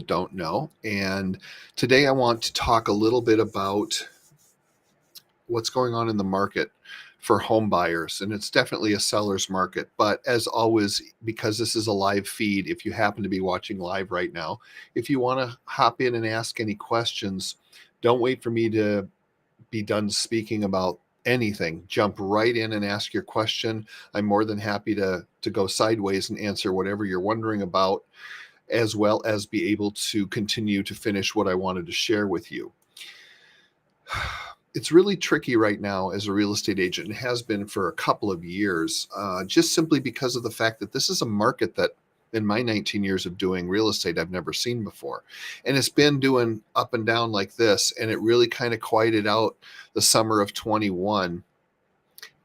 don't know. And today I want to talk a little bit about what's going on in the market for home buyers. And it's definitely a seller's market. But as always, because this is a live feed, if you happen to be watching live right now, if you want to hop in and ask any questions, don't wait for me to be done speaking about anything. Jump right in and ask your question. I'm more than happy to go sideways and answer whatever you're wondering about, as well as be able to continue to finish what I wanted to share with you. It's really tricky right now as a real estate agent, and has been for a couple of years, just simply because of the fact that this is a market that in my 19 years of doing real estate, I've never seen before. And it's been doing up and down like this, and it really kind of quieted out the summer of 21.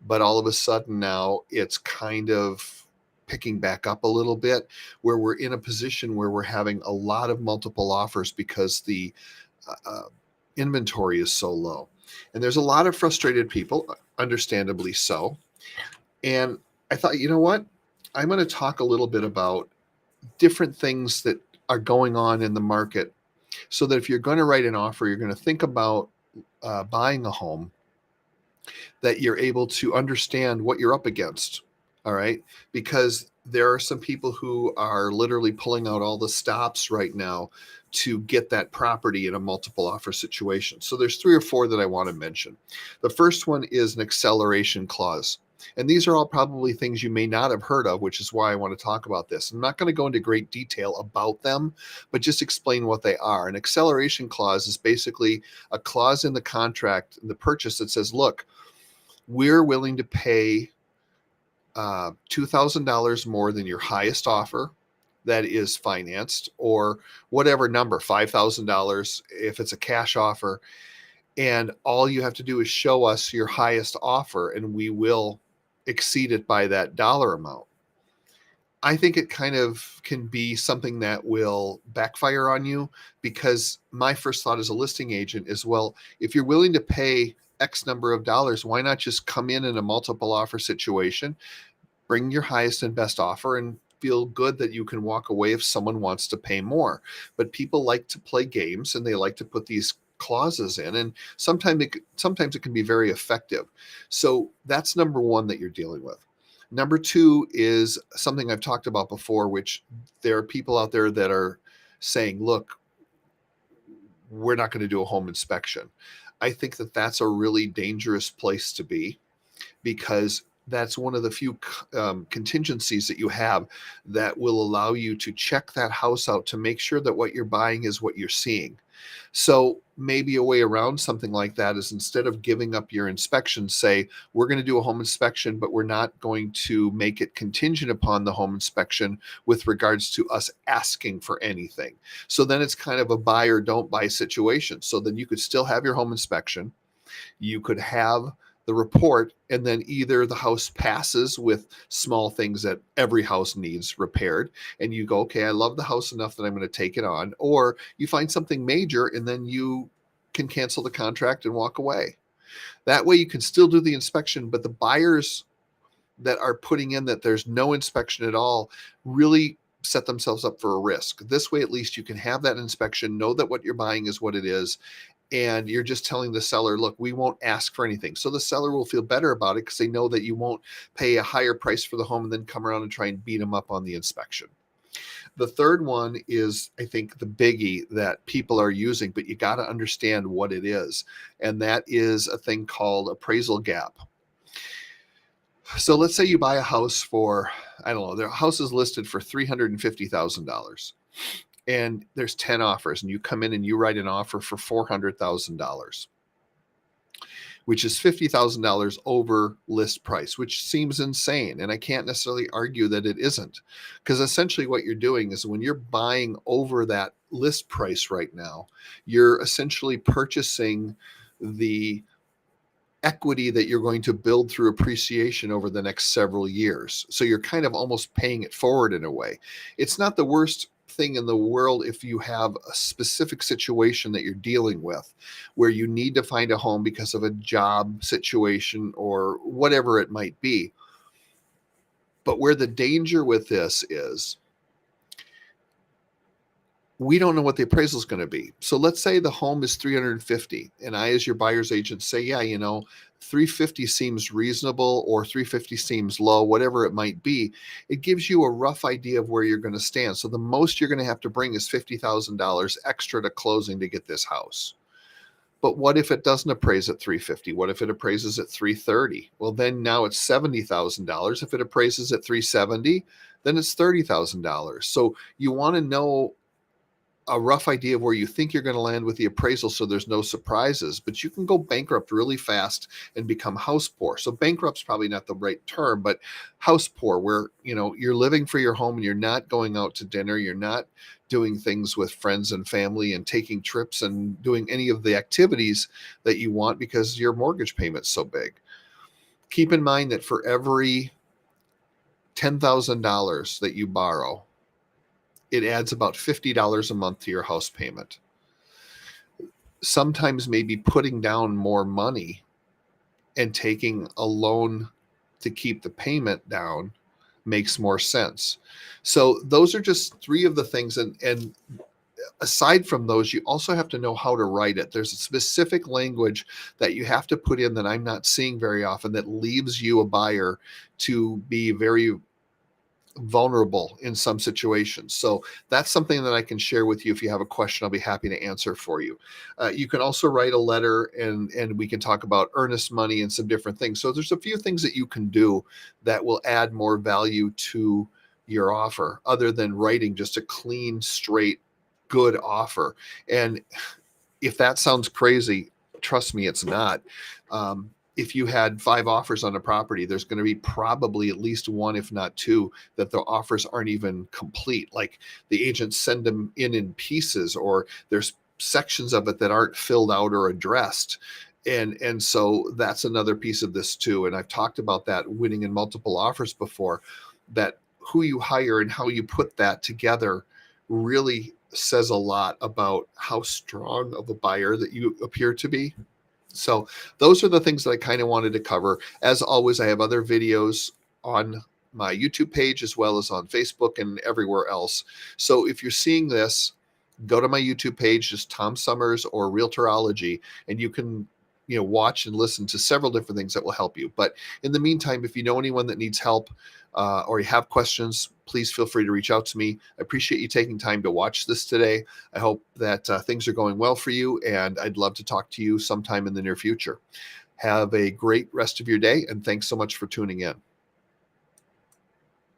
But all of a sudden now it's kind of picking back up a little bit, where we're in a position where we're having a lot of multiple offers because the uh, inventory is so low. And there's a lot of frustrated people, understandably so. And I thought, you know what? I'm going to talk a little bit about different things that are going on in the market, so that if you're going to write an offer, you're going to think about buying a home, that you're able to understand what you're up against. All right. Because there are some people who are literally pulling out all the stops right now to get that property in a multiple offer situation. So there's 3 or 4 that I want to mention. The first one is an acceleration clause. And these are all probably things you may not have heard of, which is why I want to talk about this. I'm not going to go into great detail about them, but just explain what they are. An acceleration clause is basically a clause in the contract, in the purchase, that says, look, we're willing to pay $2,000 more than your highest offer that is financed, or whatever number, $5,000 if it's a cash offer. And all you have to do is show us your highest offer, and we will exceed it by that dollar amount. I think it kind of can be something that will backfire on you, because my first thought as a listing agent is, well, if you're willing to pay X number of dollars, why not just come in a multiple offer situation, bring your highest and best offer, and feel good that you can walk away if someone wants to pay more. But people like to play games, and they like to put these clauses in, and sometimes it can be very effective. So that's number one that you're dealing with. Number two is something I've talked about before, which there are people out there that are saying, look, we're not going to do a home inspection. I think that that's a really dangerous place to be, because that's one of the few contingencies that you have that will allow you to check that house out to make sure that what you're buying is what you're seeing. So maybe a way around something like that is, instead of giving up your inspection, say, we're going to do a home inspection, but we're not going to make it contingent upon the home inspection with regards to us asking for anything. So then it's kind of a buy or don't buy situation. So then you could still have your home inspection. You could have the report, and then either the house passes with small things that every house needs repaired, and you go, okay, I love the house enough that I'm going to take it on, or you find something major, and then you can cancel the contract and walk away. That way you can still do the inspection, but the buyers that are putting in that there's no inspection at all really set themselves up for a risk. This way, at least you can have that inspection, know that what you're buying is what it is, and you're just telling the seller, look, we won't ask for anything. So the seller will feel better about it, because they know that you won't pay a higher price for the home and then come around and try and beat them up on the inspection. The third one is, I think, the biggie that people are using, but you got to understand what it is. And that is a thing called appraisal gap. So let's say you buy a house for, I don't know, their house is listed for $350,000. And there's 10 offers, and you come in and you write an offer for $400,000, which is $50,000 over list price, which seems insane. And I can't necessarily argue that it isn't, because essentially what you're doing is, when you're buying over that list price right now, you're essentially purchasing the equity that you're going to build through appreciation over the next several years. So you're kind of almost paying it forward in a way. It's not the worst thing in the world if you have a specific situation that you're dealing with, where you need to find a home because of a job situation or whatever it might be. But where the danger with this is, we don't know what the appraisal is going to be. So let's say the home is 350 and I, as your buyer's agent, say, yeah, 350 seems reasonable or 350 seems low, whatever it might be. It gives you a rough idea of where you're going to stand. So the most you're going to have to bring is $50,000 extra to closing to get this house. But what if it doesn't appraise at 350? What if it appraises at 330? Well, then now it's $70,000. If it appraises at 370, then it's $30,000. So you want to know a rough idea of where you think you're going to land with the appraisal so there's no surprises, but you can go bankrupt really fast and become house poor. So bankrupt's probably not the right term, but house poor, where you're living for your home and you're not going out to dinner, you're not doing things with friends and family and taking trips and doing any of the activities that you want because your mortgage payment's so big. Keep in mind that for every $10,000 that you borrow, it adds about $50 a month to your house payment. Sometimes maybe putting down more money and taking a loan to keep the payment down makes more sense. So those are just three of the things. And aside from those, you also have to know how to write it. There's a specific language that you have to put in that I'm not seeing very often that leaves you, a buyer, to be very vulnerable in some situations. So that's something that I can share with you. If you have a question, I'll be happy to answer for you. You can also write a letter and we can talk about earnest money and some different things. So there's a few things that you can do that will add more value to your offer other than writing just a clean, straight, good offer. And if that sounds crazy, trust me, it's not. If you had 5 offers on a property, there's going to be probably at least one, if not 2, that the offers aren't even complete. Like the agents send them in pieces, or there's sections of it that aren't filled out or addressed. And so that's another piece of this too. And I've talked about that winning in multiple offers before, that who you hire and how you put that together really says a lot about how strong of a buyer that you appear to be. So those are the things that I kind of wanted to cover. As always, I have other videos on my YouTube page as well as on Facebook and everywhere else. So if you're seeing this, go to my YouTube page, just Tom Summers or Realtorology, and you can watch and listen to several different things that will help you. But in the meantime, if you know anyone that needs help or you have questions, please feel free to reach out to me. I appreciate you taking time to watch this today. I hope that things are going well for you, and I'd love to talk to you sometime in the near future. Have a great rest of your day, and thanks so much for tuning in.